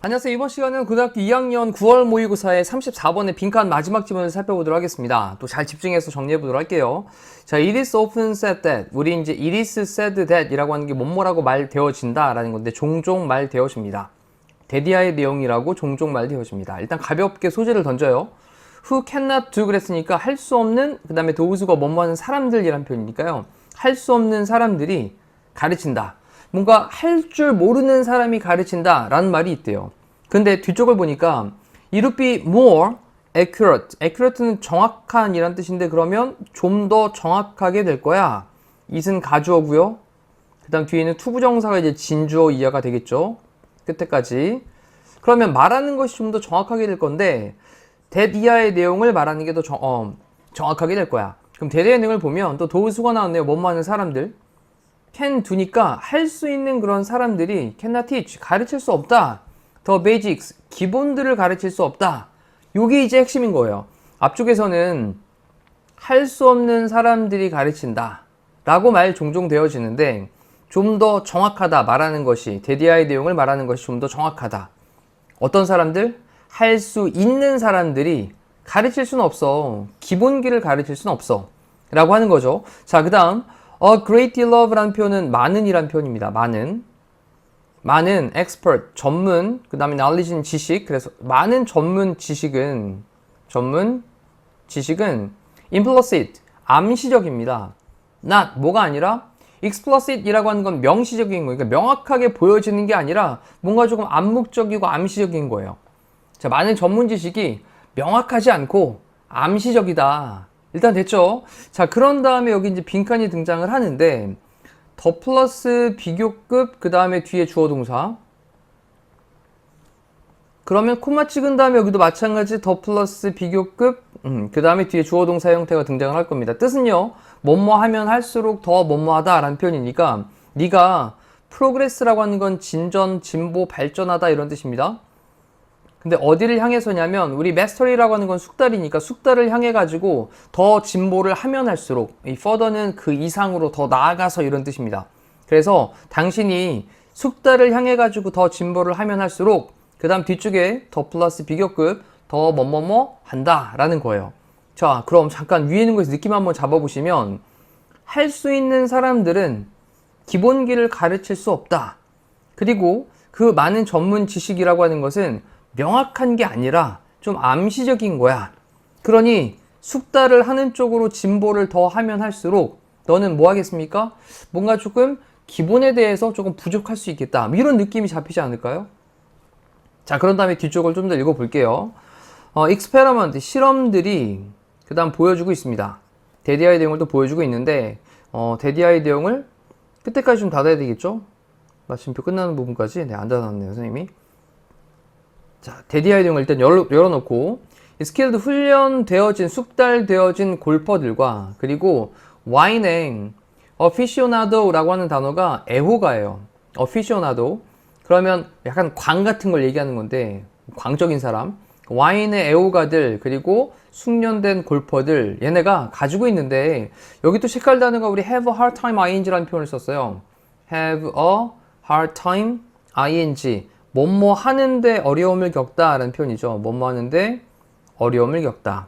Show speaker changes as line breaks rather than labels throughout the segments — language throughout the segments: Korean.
안녕하세요. 이번 시간은 고등학교 2학년 9월 모의고사의 34번의 빈칸 마지막 지문을 살펴보도록 하겠습니다. 또 잘 집중해서 정리해보도록 할게요. 자, it is often said that. 우리 이제 it is said that 이라고 하는 게 뭐뭐라고 말되어진다 라는 건데 종종 말되어집니다. 데디아의 내용이라고 종종 말되어집니다. 일단 가볍게 소재를 던져요. who cannot do 그랬으니까 할 수 없는, 그 다음에 does가 뭐뭐 하는 사람들이란 표현이니까요. 할 수 없는 사람들이 가르친다. 뭔가 할 줄 모르는 사람이 가르친다 라는 말이 있대요. 근데 뒤쪽을 보니까 it would be more accurate. accurate는 정확한 이란 뜻인데 그러면 좀 더 정확하게 될 거야. it은 가주어고요. 그 다음 뒤에는 투부정사가 이제 진주어 이하가 되겠죠. 끝에까지. 그러면 말하는 것이 좀 더 정확하게 될 건데 that 이하의 내용을 말하는 게 더 정확하게 될 거야. 그럼 that의 내용을 보면 또 does가 나왔네요. 뭐뭐 하는 사람들. can do니까 할 수 있는 그런 사람들이 cannot teach, 가르칠 수 없다. the basics, 기본들을 가르칠 수 없다. 요게 이제 핵심인 거예요. 앞쪽에서는 할 수 없는 사람들이 가르친다 라고 말 종종 되어지는데 좀 더 정확하다 말하는 것이, 데디아의 내용을 말하는 것이 좀 더 정확하다. 어떤 사람들? 할 수 있는 사람들이 가르칠 수는 없어. 기본기를 가르칠 수는 없어 라고 하는 거죠. 자, 그 다음 a great deal of라는 표현은 많은이란 표현입니다. 많은 expert, 전문, 그 다음에 knowledge는 지식. 그래서 많은 전문 지식은 implicit, 암시적입니다. not, 뭐가 아니라 explicit 이라고 하는 건 명시적인 거예요. 그러니까 명확하게 보여지는 게 아니라 뭔가 조금 암묵적이고 암시적인 거예요. 자, 많은 전문 지식이 명확하지 않고 암시적이다. 일단 됐죠? 자, 그런 다음에 여기 이제 빈칸이 등장을 하는데 더 플러스 비교급, 그 다음에 뒤에 주어 동사. 그러면 콤마 찍은 다음에 여기도 마찬가지 더 플러스 비교급, 그 다음에 뒤에 주어 동사 형태가 등장을 할 겁니다. 뜻은요, 뭐뭐 하면 할수록 더 뭐뭐 하다 라는 표현이니까 네가 프로그레스라고 하는 건 진전, 진보, 발전하다 이런 뜻입니다. 근데 어디를 향해서냐면 우리 mastery라고 하는 건 숙달이니까 숙달을 향해 가지고 더 진보를 하면 할수록, 이 further는 그 이상으로 더 나아가서 이런 뜻입니다. 그래서 당신이 숙달을 향해 가지고 더 진보를 하면 할수록 그 다음 뒤쪽에 더 플러스 비교급 더 뭐뭐뭐 한다 라는 거예요. 자, 그럼 잠깐 위에 있는 거에서 느낌 한번 잡아보시면 할 수 있는 사람들은 기본기를 가르칠 수 없다. 그리고 그 많은 전문 지식이라고 하는 것은 명확한 게 아니라 좀 암시적인 거야. 그러니 숙달을 하는 쪽으로 진보를 더 하면 할수록 너는 뭐 하겠습니까? 뭔가 조금 기본에 대해서 조금 부족할 수 있겠다. 이런 느낌이 잡히지 않을까요? 자, 그런 다음에 뒤쪽을 좀 더 읽어볼게요. experiment, 실험들이 그 다음 보여주고 있습니다. 데디아의 내용을 또 보여주고 있는데 데디아의 내용을 끝에까지 좀 닫아야 되겠죠? 마침표 끝나는 부분까지. 네, 안 닫았네요, 선생님이. 자, 데디아의 내용을 일단 열어놓고 skilled, 훈련되어진, 숙달되어진 골퍼들과 그리고 와인행, aficionado라고 하는 단어가 애호가예요. aficionado. 그러면 약간 광 같은 걸 얘기하는 건데 광적인 사람. 와인의 애호가들 그리고 숙련된 골퍼들, 얘네가 가지고 있는데 여기 또 체크할 단어가 우리 have a hard time ing라는 표현을 썼어요. have a hard time ing. 뭐뭐 하는데 어려움을 겪다 라는 표현이죠. 뭐뭐 하는데 어려움을 겪다.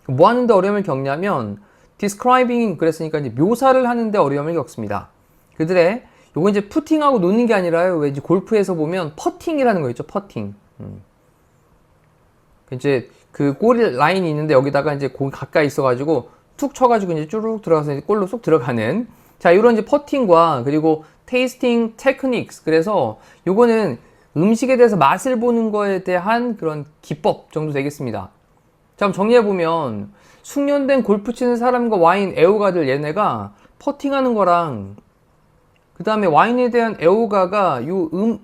뭐 하는데 어려움을 겪냐면 describing 그랬으니까 이제 묘사를 하는데 어려움을 겪습니다. 그들의 요거 이제 푸팅하고 놓는 게 아니라요. 왜 이제 골프에서 보면 퍼팅이라는 거 있죠. 퍼팅. 이제 그 골 라인이 있는데 여기다가 이제 공이 가까이 있어가지고 툭 쳐가지고 이제 쭈룩 들어가서 이제 골로 쏙 들어가는. 자, 이런 이제 퍼팅과 그리고 테이스팅 테크닉스. 그래서 요거는 음식에 대해서 맛을 보는 거에 대한 그런 기법 정도 되겠습니다. 자, 그럼 정리해보면 숙련된 골프 치는 사람과 와인 애호가들, 얘네가 퍼팅하는 거랑 그 다음에 와인에 대한 애호가가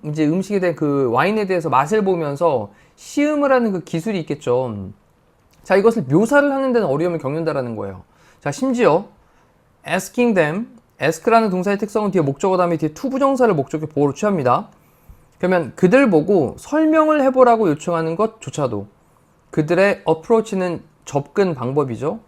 이제 음식에 대한 그 와인에 대해서 맛을 보면서 시음을 하는 그 기술이 있겠죠. 자, 이것을 묘사를 하는 데는 어려움을 겪는다라는 거예요. 자, 심지어 asking them, ask라는 동사의 특성은 뒤에 목적어 다음에 뒤에 투부정사를 목적의 보호로 취합니다. 그러면 그들 보고 설명을 해보라고 요청하는 것조차도 그들의 approach는 접근 방법이죠.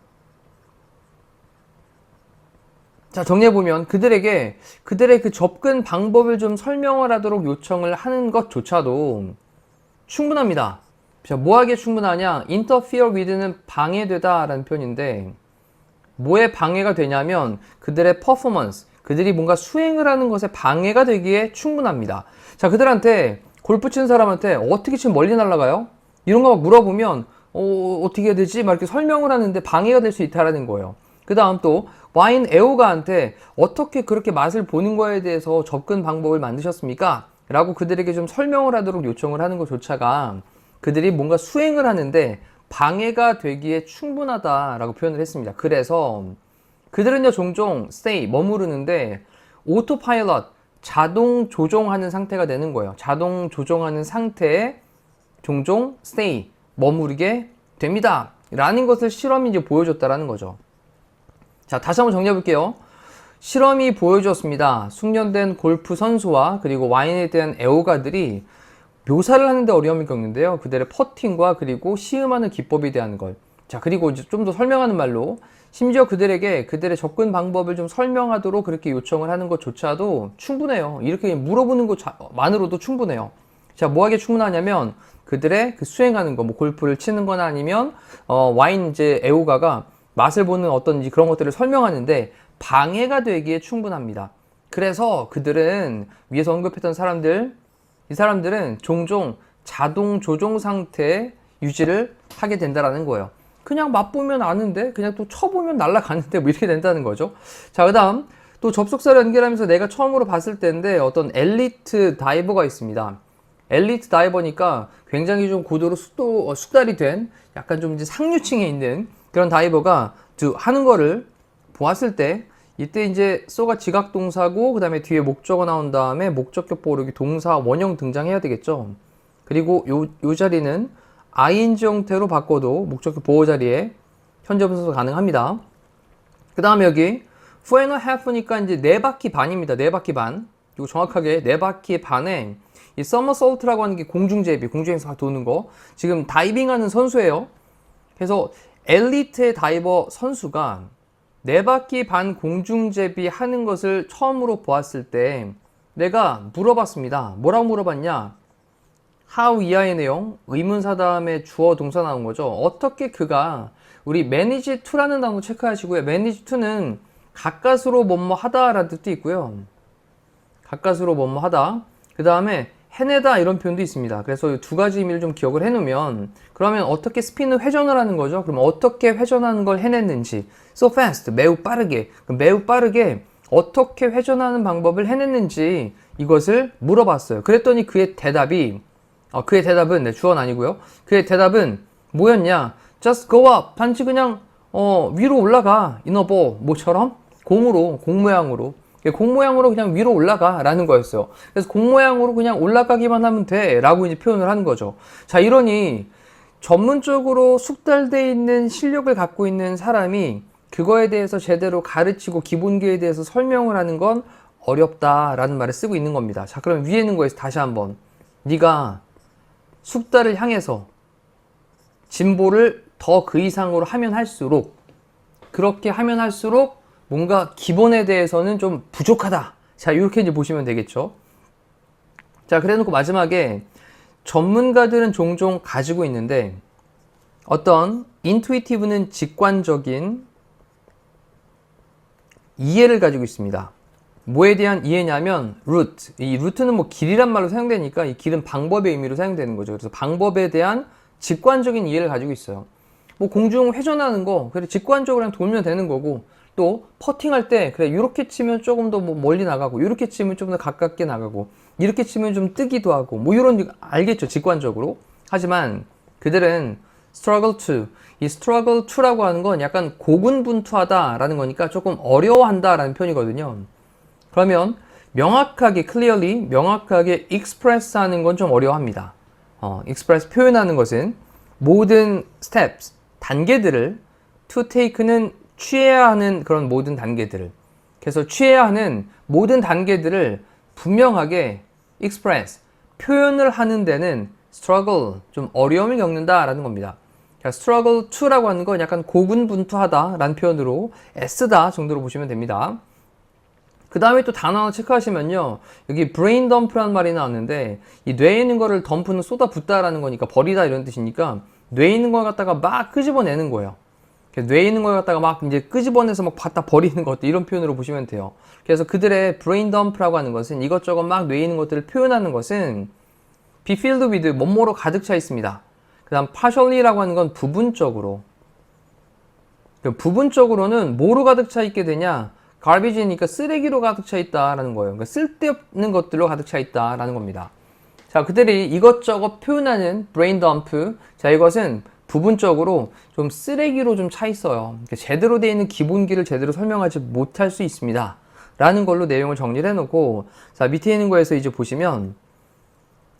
자, 정리해보면 그들에게 그들의 그 접근 방법을 좀 설명을 하도록 요청을 하는 것조차도 충분합니다. 자, 뭐하기에 충분하냐? interfere with는 방해되다 라는 표현인데 뭐에 방해가 되냐면 그들의 performance, 그들이 뭔가 수행을 하는 것에 방해가 되기에 충분합니다. 자, 그들한테 골프 치는 사람한테 어떻게 치면 멀리 날아가요? 이런 거 막 물어보면 어떻게 해야 되지? 막 이렇게 설명을 하는데 방해가 될 수 있다라는 거예요. 그 다음 또 와인 애호가한테 어떻게 그렇게 맛을 보는 거에 대해서 접근 방법을 만드셨습니까? 라고 그들에게 좀 설명을 하도록 요청을 하는 것조차가 그들이 뭔가 수행을 하는데 방해가 되기에 충분하다라고 표현을 했습니다. 그래서 그들은요 종종 stay 머무르는데 오토파일럿 자동 조종하는 상태가 되는 거예요. 자동 조종하는 상태에 종종 stay 머무르게 됩니다. 라는 것을 실험이 이제 보여줬다라는 거죠. 자, 다시 한번 정리해 볼게요. 실험이 보여주었습니다. 숙련된 골프 선수와 그리고 와인에 대한 애호가들이 묘사를 하는데 어려움을 겪는데요. 그들의 퍼팅과 그리고 시음하는 기법에 대한 걸. 자, 그리고 이제 좀 더 설명하는 말로 심지어 그들에게 그들의 접근 방법을 좀 설명하도록 그렇게 요청을 하는 것조차도 충분해요. 이렇게 물어보는 것만으로도 충분해요. 자, 뭐하게 충분하냐면 그들의 그 수행하는 거, 뭐 골프를 치는 거나 아니면 와인 이제 애호가가 맛을 보는 어떤 그런 것들을 설명하는데 방해가 되기에 충분합니다. 그래서 그들은 위에서 언급했던 사람들, 이 사람들은 종종 자동 조종 상태 유지를 하게 된다라는 거예요. 그냥 맛보면 아는데 그냥 또 쳐보면 날아가는데 뭐 이렇게 된다는 거죠. 자, 그 다음 또 접속사를 연결하면서 내가 처음으로 봤을 때인데 어떤 엘리트 다이버가 있습니다. 엘리트 다이버니까 굉장히 좀 고도로 숙달이 된 약간 좀 이제 상류층에 있는 그런 다이버가 하는 거를 보았을 때 이때 이제 so가 지각동사고 그 다음에 뒤에 목적어 나온 다음에 목적격 보호력이 동사 원형 등장해야 되겠죠. 그리고 요 자리는 ing 형태로 바꿔도 목적격 보호 자리에 현재 분사도 가능합니다. 그 다음에 여기 4.5니까 이제 4바퀴 반입니다. 4바퀴 반. 이거 정확하게 4바퀴 반에 이 somersault라고 하는 게 공중제비, 공중에서 도는 거. 지금 다이빙하는 선수예요. 그래서 엘리트의 다이버 선수가 4바퀴 반 공중제비 하는 것을 처음으로 보았을 때 내가 물어봤습니다. 뭐라고 물어봤냐? how 이하의 내용, 의문사 다음에 주어 동사 나온 거죠. 어떻게 그가 우리 manage to라는 단어 체크하시고요. manage to는 가까스로 뭐뭐 하다 라는 뜻도 있고요. 가까스로 뭐뭐 하다. 그 다음에 해내다 이런 표현도 있습니다. 그래서 두 가지 의미를 좀 기억을 해놓으면 그러면 어떻게 스핀을 회전을 하는 거죠? 그럼 어떻게 회전하는 걸 해냈는지 so fast, 매우 빠르게 어떻게 회전하는 방법을 해냈는지 이것을 물어봤어요. 그랬더니 그의 대답은 주어는 아니고요. 그의 대답은 뭐였냐? Just go up. 단지 그냥 위로 올라가. 이너버 뭐처럼 공 모양으로 그냥 위로 올라가 라는 거였어요. 그래서 공 모양으로 그냥 올라가기만 하면 돼 라고 이제 표현을 하는 거죠. 자, 이러니 전문적으로 숙달되어 있는 실력을 갖고 있는 사람이 그거에 대해서 제대로 가르치고 기본기에 대해서 설명을 하는 건 어렵다라는 말을 쓰고 있는 겁니다. 자, 그럼 위에 있는 거에서 다시 한번 네가 숙달을 향해서 진보를 더 그 이상으로 하면 할수록 그렇게 하면 할수록 뭔가 기본에 대해서는 좀 부족하다. 자, 이렇게 이제 보시면 되겠죠. 자, 그래 놓고 마지막에 전문가들은 종종 가지고 있는데 어떤 intuitive는 직관적인 이해를 가지고 있습니다. 뭐에 대한 이해냐면 route. 이 route는 뭐 길이란 말로 사용되니까 이 길은 방법의 의미로 사용되는 거죠. 그래서 방법에 대한 직관적인 이해를 가지고 있어요. 뭐 공중 회전하는 거 그래 직관적으로 그냥 돌면 되는 거고 또 퍼팅할 때 그래 이렇게 치면 조금 더 뭐 멀리 나가고 이렇게 치면 좀 더 가깝게 나가고 이렇게 치면 좀 뜨기도 하고 뭐 이런 알겠죠 직관적으로. 하지만 그들은 이 struggle to라고 하는 건 약간 고군분투하다 라는 거니까 조금 어려워한다 라는 표현이거든요. 그러면 명확하게 명확하게 express 하는 건 좀 어려워합니다. express 표현하는 것은 모든 steps 단계들을 to take는 취해야 하는 그런 모든 단계들을 그래서 취해야 하는 모든 단계들을 분명하게 express 표현을 하는 데는 struggle 좀 어려움을 겪는다 라는 겁니다. 자, struggle to라고 하는 건 약간 고군분투하다 라는 표현으로 애쓰다 정도로 보시면 됩니다. 그 다음에 또 단어 하나 체크하시면요. 여기 brain dump라는 말이 나왔는데 이 뇌에 있는 거를 덤프는 쏟아붓다라는 거니까 버리다 이런 뜻이니까 뇌에 있는 걸 갖다가 막 끄집어내는 거예요. 뇌에 있는 걸 갖다가 막 이제 끄집어내서 막 갖다 버리는 것들 이런 표현으로 보시면 돼요. 그래서 그들의 brain dump라고 하는 것은 이것저것 막 뇌에 있는 것들을 표현하는 것은 be filled with 뭐뭐로 가득 차 있습니다. 그 다음 partially라고 하는 건 부분적으로. 부분적으로는 뭐로 가득 차 있게 되냐? garbage니까 쓰레기로 가득 차 있다라는 거예요. 그러니까 쓸데없는 것들로 가득 차 있다라는 겁니다. 자, 그들이 이것저것 표현하는 brain dump. 자, 이것은 부분적으로 좀 쓰레기로 좀 차 있어요. 그러니까 제대로 되어 있는 기본기를 제대로 설명하지 못할 수 있습니다. 라는 걸로 내용을 정리를 해놓고, 자, 밑에 있는 거에서 이제 보시면,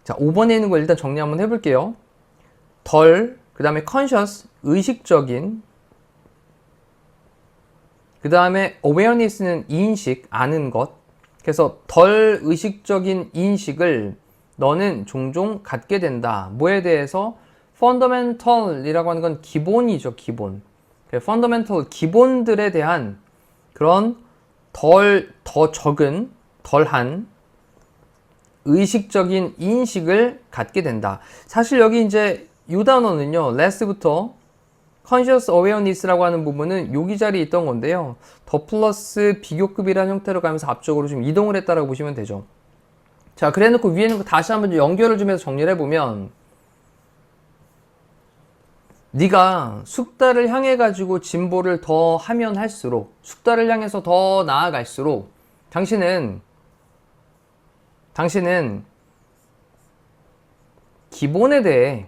자, 5번에 있는 거 일단 정리 한번 해볼게요. 그 다음에 conscious, 의식적인, 그 다음에 awareness는 인식, 아는 것. 그래서 덜 의식적인 인식을 너는 종종 갖게 된다. 뭐에 대해서? fundamental이라고 하는 건 기본이죠, 기본. fundamental, 기본들에 대한 그런 더 적은, 덜한 의식적인 인식을 갖게 된다. 사실 여기 이제 이 단어는요, less부터 conscious awareness라고 하는 부분은 여기 자리에 있던 건데요. 더 플러스 비교급이라는 형태로 가면서 앞쪽으로 좀 이동을 했다라고 보시면 되죠. 자, 그래 놓고 위에 있는 거 다시 한번 연결을 좀 해서 정리를 해보면, 네가 숙달을 향해 가지고 진보를 더 하면 할수록, 숙달을 향해서 더 나아갈수록 당신은 기본에 대해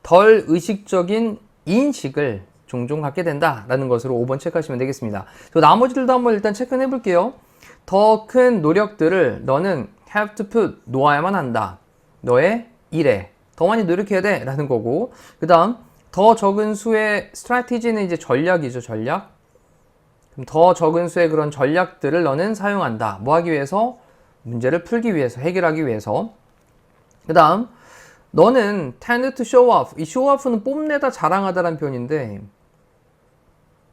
덜 의식적인 인식을 종종 갖게 된다라는 것으로 5번 체크하시면 되겠습니다. 또 나머지들도 한번 일단 체크해 볼게요. 더 큰 노력들을 너는 have to put, 놓아야만 한다. 너의 일에 더 많이 노력해야 돼 라는 거고, 그 다음 더 적은 수의 strategy는 이제 전략이죠, 전략. 그럼 더 적은 수의 그런 전략들을 너는 사용한다. 뭐 하기 위해서? 문제를 풀기 위해서, 해결하기 위해서. 그 다음 너는 tend to show off. 이 show off는 뽐내다, 자랑하다라는 표현인데,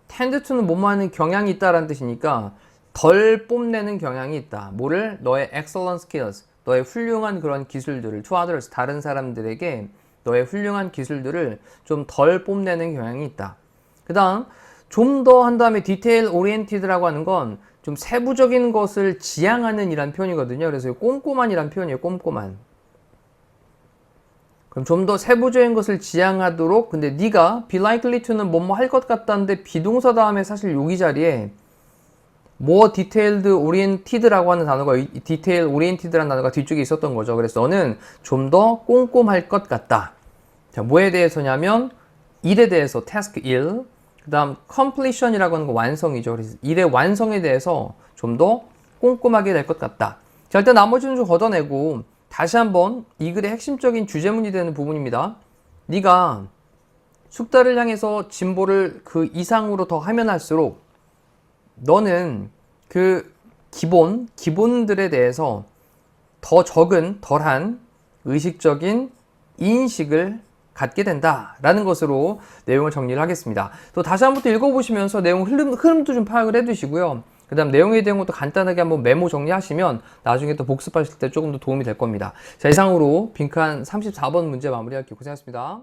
tend to는 뭐뭐하는 경향이 있다라는 뜻이니까 덜 뽐내는 경향이 있다. 뭐를? 너의 excellent skills, 너의 훌륭한 그런 기술들을 to others, 다른 사람들에게 너의 훌륭한 기술들을 좀 덜 뽐내는 경향이 있다. 그 다음 좀 더 한 다음에 detail oriented라고 하는 건 좀 세부적인 것을 지향하는 이란 표현이거든요. 그래서 꼼꼼한 이란 표현이에요. 꼼꼼한. 그럼 좀 더 세부적인 것을 지향하도록, 근데 네가 be likely to는 뭐뭐 할 것 같다는데 비동사 다음에 사실 여기 자리에 more detailed oriented라고 하는 단어가, 이 detail oriented라는 단어가 뒤쪽에 있었던 거죠. 그래서 너는 좀 더 꼼꼼할 것 같다. 자, 뭐에 대해서냐면 일에 대해서, task 일. 그 다음 completion이라고 하는 거 완성이죠. 그래서 일의 완성에 대해서 좀 더 꼼꼼하게 될 것 같다. 자, 일단 나머지는 좀 걷어내고 다시 한번 이 글의 핵심적인 주제문이 되는 부분입니다. 네가 숙달을 향해서 진보를 그 이상으로 더 하면 할수록 너는 그 기본들에 대해서 더 적은, 덜한 의식적인 인식을 갖게 된다라는 것으로 내용을 정리를 하겠습니다. 또 다시 한번 또 읽어보시면서 내용 흐름도 좀 파악을 해두시고요. 그 다음 내용에 대한 것도 간단하게 한번 메모 정리하시면 나중에 또 복습하실 때 조금 더 도움이 될 겁니다. 자, 이상으로 빈칸 34번 문제 마무리할게요. 고생하셨습니다.